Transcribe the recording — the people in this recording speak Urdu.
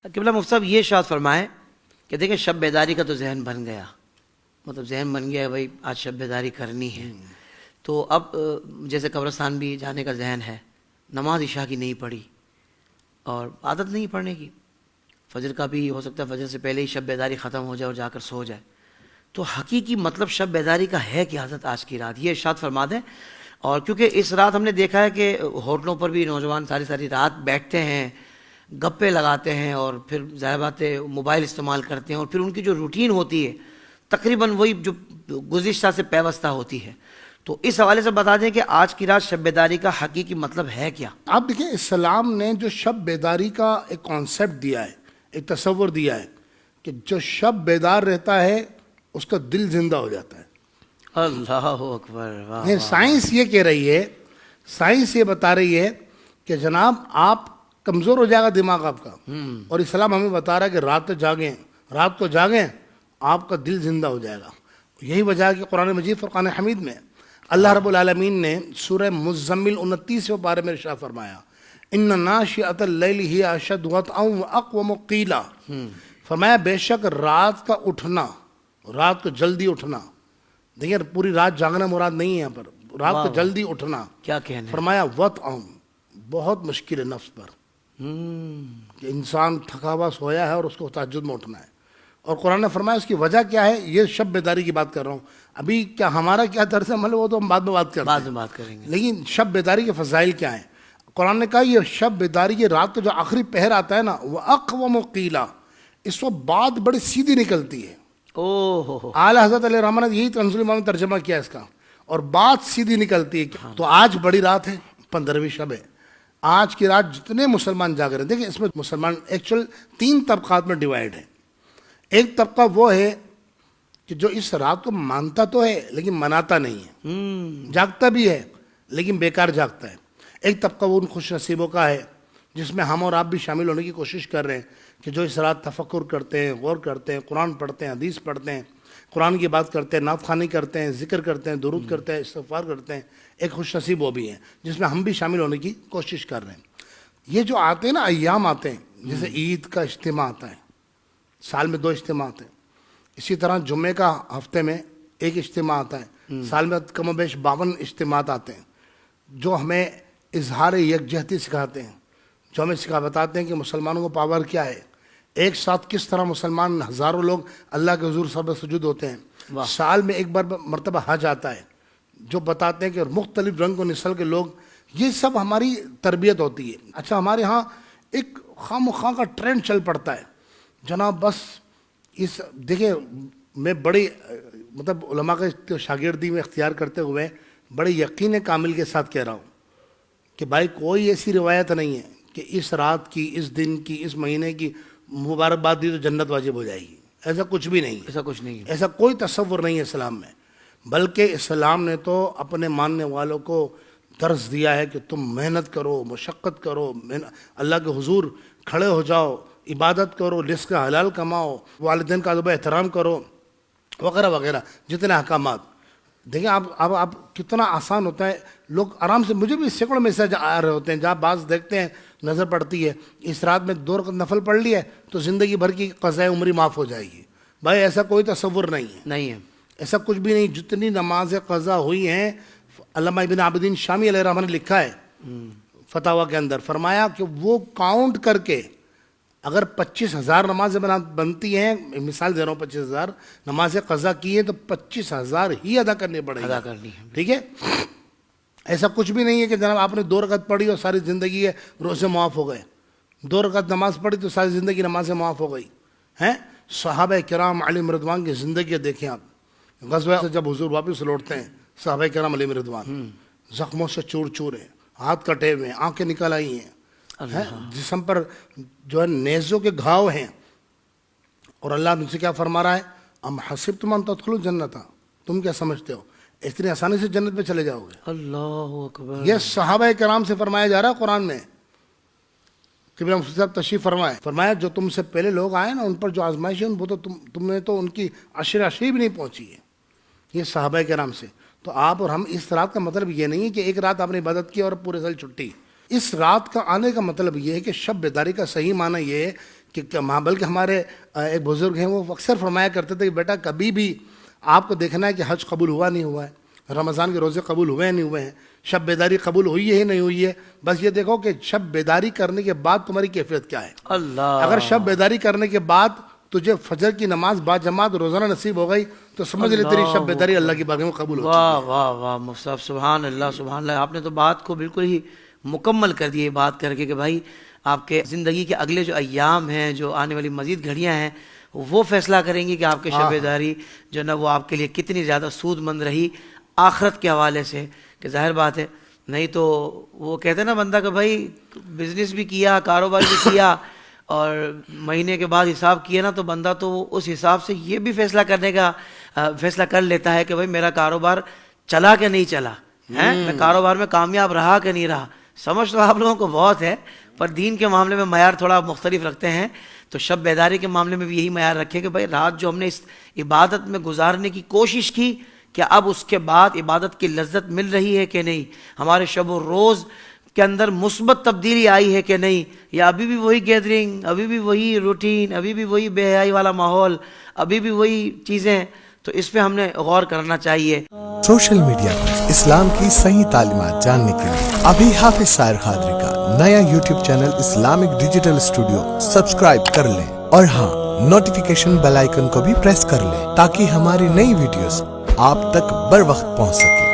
قبلہ مفتی صاحب یہ ارشاد فرمائیں کہ دیکھیں شب بیداری کا تو ذہن بن گیا، مطلب ذہن بن گیا ہے بھائی آج شب بیداری کرنی ہے، تو اب جیسے قبرستان بھی جانے کا ذہن ہے، نماز عشاء کی نہیں پڑھی اور عادت نہیں پڑھنے کی، فجر کا بھی ہو سکتا ہے فجر سے پہلے ہی شب بیداری ختم ہو جائے اور جا کر سو جائے، تو حقیقی مطلب شب بیداری کا ہے کہ حضرت آج کی رات یہ ارشاد فرما دیں. اور کیونکہ اس رات ہم نے دیکھا ہے کہ ہوٹلوں پر بھی نوجوان ساری ساری رات بیٹھتے ہیں، گپے لگاتے ہیں اور پھر ظاہر بات ہے موبائل استعمال کرتے ہیں، اور پھر ان کی جو روٹین ہوتی ہے تقریباً وہی جو گزشتہ سے پیوستہ ہوتی ہے. تو اس حوالے سے بتا دیں کہ آج کی رات شب بیداری کا حقیقی مطلب ہے کیا؟ آپ دیکھیں اسلام نے جو شب بیداری کا ایک کانسیپٹ دیا ہے، ایک تصور دیا ہے کہ جو شب بیدار رہتا ہے اس کا دل زندہ ہو جاتا ہے. اللہ اکبر، واہ نہیں، سائنس یہ کہہ رہی ہے، سائنس یہ بتا رہی ہے کہ جناب آپ کمزور ہو جائے گا دماغ آپ کا، اور اسلام ہمیں بتا رہا ہے کہ رات کو جاگیں آپ کا دل زندہ ہو جائے گا. یہی وجہ ہے کہ قرآن مجید فرقان حمید میں اللہ رب العالمین نے سورہ مزمل 29 بارے میں ارشاد فرمایا ان ناشئۃ اللیل ہی اشد وطئا واقوم قیلا، فرمایا بے شک رات کا اٹھنا، رات کو جلدی اٹھنا، دیکھیں پوری رات جاگنا مراد نہیں ہے یہاں پر، رات کو جلدی اٹھنا، کیا کہنا ہے، فرمایا وطئا بہت مشکل ہے نفس پر کہ انسان تھکا ہوا سویا ہے اور اس کو تہجد میں اٹھنا ہے. اور قرآن نے فرمایا اس کی وجہ کیا ہے، یہ شب بیداری کی بات کر رہا ہوں. ابھی کیا ہمارا کیا طرز عمل ہے وہ تو ہم بعد میں بات کرتے بعد ہیں، میں بات کریں گے. لیکن شب بیداری کے فضائل کیا ہیں. قرآن نے کہا یہ شب بیداری کی رات کا جو آخری پہر آتا ہے نا وہ اقوم قیلا، اس وقت بات بڑی سیدھی نکلتی ہے. اوہ ہو، اعلیٰ حضرت علیہ رحمٰن نے یہی کنز الایمان میں ترجمہ کیا اس کا، اور بات سیدھی نکلتی ہے. تو آج بڑی رات ہے، 15ویں شب ہے. آج کی رات جتنے مسلمان جاگ رہے ہیں، دیکھیں اس میں مسلمان ایکچول 3 طبقات میں ڈیوائیڈ ہے. ایک طبقہ وہ ہے کہ جو اس رات کو مانتا تو ہے لیکن مناتا نہیں ہے، جاگتا بھی ہے لیکن بیکار جاگتا ہے. ایک طبقہ وہ ان خوش نصیبوں کا ہے جس میں ہم اور آپ بھی شامل ہونے کی کوشش کر رہے ہیں کہ جو اس رات تفکر کرتے ہیں، غور کرتے ہیں، قرآن پڑھتے ہیں، حدیث پڑھتے ہیں، قرآن کی بات کرتے ہیں، نعت خوانی کرتے ہیں، ذکر کرتے ہیں، درود کرتے ہیں، استغفار کرتے ہیں. ایک خوش نصیب وہ بھی ہیں جس میں ہم بھی شامل ہونے کی کوشش کر رہے ہیں. یہ جو آتے ہیں نا ایام آتے ہیں، جیسے عید کا اجتماع آتا ہے، سال میں 2 اجتماع آتے ہیں، اسی طرح جمعے کا ہفتے میں ایک اجتماع آتا ہے، سال میں کم و بیش 52 اجتماعات آتے ہیں جو ہمیں اظہار یکجہتی سکھاتے ہیں، جو ہمیں بتاتے ہیں کہ مسلمانوں کو پاور کیا ہے، ایک ساتھ کس طرح مسلمان ہزاروں لوگ اللہ کے حضور سجدہ سجود ہوتے ہیں. سال میں ایک بار مرتبہ حج آتا ہے جو بتاتے ہیں کہ مختلف رنگ و نسل کے لوگ، یہ سب ہماری تربیت ہوتی ہے. اچھا ہمارے ہاں ایک خواہ مخواہ کا ٹرینڈ چل پڑتا ہے جناب، بس اس دیکھیں میں بڑی مطلب علماء کے شاگردی میں اختیار کرتے ہوئے بڑے یقین کامل کے ساتھ کہہ رہا ہوں کہ بھائی کوئی ایسی روایت نہیں ہے کہ اس رات کی، اس دن کی، اس مہینے کی مبارکباد دی تو جنت واجب ہو جائے گی. ایسا کچھ بھی نہیں ہے، ایسا کچھ نہیں ہے، ایسا کوئی تصور نہیں ہے اسلام میں. بلکہ اسلام نے تو اپنے ماننے والوں کو درس دیا ہے کہ تم محنت کرو، مشقت کرو، اللہ کے حضور کھڑے ہو جاؤ، عبادت کرو، رزق کا حلال کماؤ، والدین کا ادب احترام کرو، وغیرہ وغیرہ جتنے احکامات. دیکھیں آپ کتنا آسان ہوتا ہے، لوگ آرام سے، مجھے بھی سینکڑوں میسج آ رہے ہوتے ہیں جہاں بعض دیکھتے ہیں نظر پڑتی ہے اس رات میں 2 رکعت نفل پڑھ لی ہے تو زندگی بھر کی قضاء عمری معاف ہو جائے گی. بھائی ایسا کوئی تصور نہیں ہے، نہیں ہے، ایسا کچھ بھی نہیں. جتنی نمازیں قضا ہوئی ہیں، علامہ ابن عابدین شامی علیہ الرحمہ نے لکھا ہے فتاویٰ کے اندر، فرمایا کہ وہ کاؤنٹ کر کے اگر 25,000 نمازیں بنتی ہیں، مثال دے رہا ہوں، 25,000 نمازیں قضا کی ہیں تو 25,000 ہی ادا کرنے پڑے ادا گا. کرنی ہے. ٹھیک ہے، ایسا کچھ بھی نہیں ہے کہ جناب آپ نے 2 رکعت پڑھی اور ساری زندگی ہے روزے معاف ہو گئے، 2 رکعت نماز پڑھی تو ساری زندگی نمازیں معاف ہو گئی ہیں. صحابہ کرام علیہم رضوان کی زندگی دیکھیں آپ، غزوہ سے جب حضور واپس لوٹتے ہیں صحابہ کرام علیہم رضوان زخموں سے چور چور ہیں، ہاتھ کٹے ہوئے ہیں، آنکھیں نکل آئی ہیں، جسم پر جو ہے نیزوں کے گھاؤ ہیں، اور اللہ ان سے کیا فرما رہا ہے، ام حسبتم ان تدخلوا الجنۃ، تم کیا سمجھتے ہو اتنی آسانی سے جنت میں چلے جاؤ گے. اللہ اکبر. یہ صحابہ کرام سے فرمایا جا رہا ہے قرآن میں. قبلہ مفتی صاحب تشریف فرمایا جو تم سے پہلے لوگ آئے نا ان پر جو آزمائش ہے وہ تو تم نے تو ان کی عشری بھی نہیں پہنچی ہے، یہ صحابہ کرام سے. تو آپ اور ہم اس رات کا مطلب یہ نہیں ہے کہ ایک رات آپ نے عبادت کی اور پورے سال چھٹی. اس رات کا آنے کا مطلب یہ ہے کہ شب بیداری کا صحیح معنی یہ ہے کہ بلکہ ہمارے ایک بزرگ ہیں وہ اکثر فرمایا کرتے تھے کہ بیٹا کبھی بھی آپ کو دیکھنا ہے کہ حج قبول ہوا نہیں ہوا ہے، رمضان کے روزے قبول ہوئے ہیں نہیں ہوئے ہیں، شب بیداری قبول ہوئی ہے ہی نہیں ہوئی ہے، بس یہ دیکھو کہ شب بیداری کرنے کے بعد تمہاری کیفیت کیا ہے۔ اللہ، اگر شب بیداری کرنے کے بعد تجھے فجر کی نماز با جماعت روزانہ نصیب ہو گئی تو سمجھ لے تیری شب بیداری اللہ کی بارگاہ میں قبول ہو چکی ہے۔ واہ واہ واہ مفتی صاحب، سبحان اللہ سبحان اللہ، آپ نے تو بات کو بالکل ہی مکمل کر دی، بات کر کے کہ بھائی آپ کے زندگی کے اگلے جو ایام ہیں، جو آنے والی مزید گھڑیاں ہیں، وہ فیصلہ کریں گی کہ آپ کے شب بیداری جو نا وہ آپ کے لیے کتنی زیادہ سود مند رہی آخرت کے حوالے سے، کہ ظاہر بات ہے نہیں تو وہ کہتے ہیں نا بندہ کہ بھائی بزنس بھی کیا، کاروبار بھی کیا اور مہینے کے بعد حساب کیا نا تو بندہ تو اس حساب سے یہ بھی فیصلہ کرنے کا فیصلہ کر لیتا ہے کہ بھائی میرا کاروبار چلا کہ نہیں چلا ہے، میں کاروبار میں کامیاب رہا کہ نہیں رہا۔ سمجھ تو آپ لوگوں کو بہت ہے، پر دین کے معاملے میں معیار تھوڑا مختلف رکھتے ہیں، تو شب بیداری کے معاملے میں بھی یہی معیار رکھے کہ بھائی رات جو ہم نے اس عبادت میں گزارنے کی کوشش کی، کہ اب اس کے بعد عبادت کی لذت مل رہی ہے کہ نہیں، ہمارے شب و روز کے اندر مثبت تبدیلی آئی ہے کہ نہیں، یا ابھی بھی وہی گیدرنگ، ابھی بھی وہی روٹین، ابھی بھی وہی بے حیائی والا ماحول، ابھی بھی وہی چیزیں، تو اس پہ ہم نے غور کرنا چاہیے۔ سوشل میڈیا پر اسلام کی صحیح تعلیمات جاننے کے لیے ابھی حافظ سائر قادری کا نیا YouTube channel Islamic digital studio subscribe کر لیں، اور ہاں نوٹیفیکیشن بیل آئیکن کو بھی پریس کر لیں تاکہ ہماری نئی ویڈیوز آپ تک بر وقت پہنچ سکے۔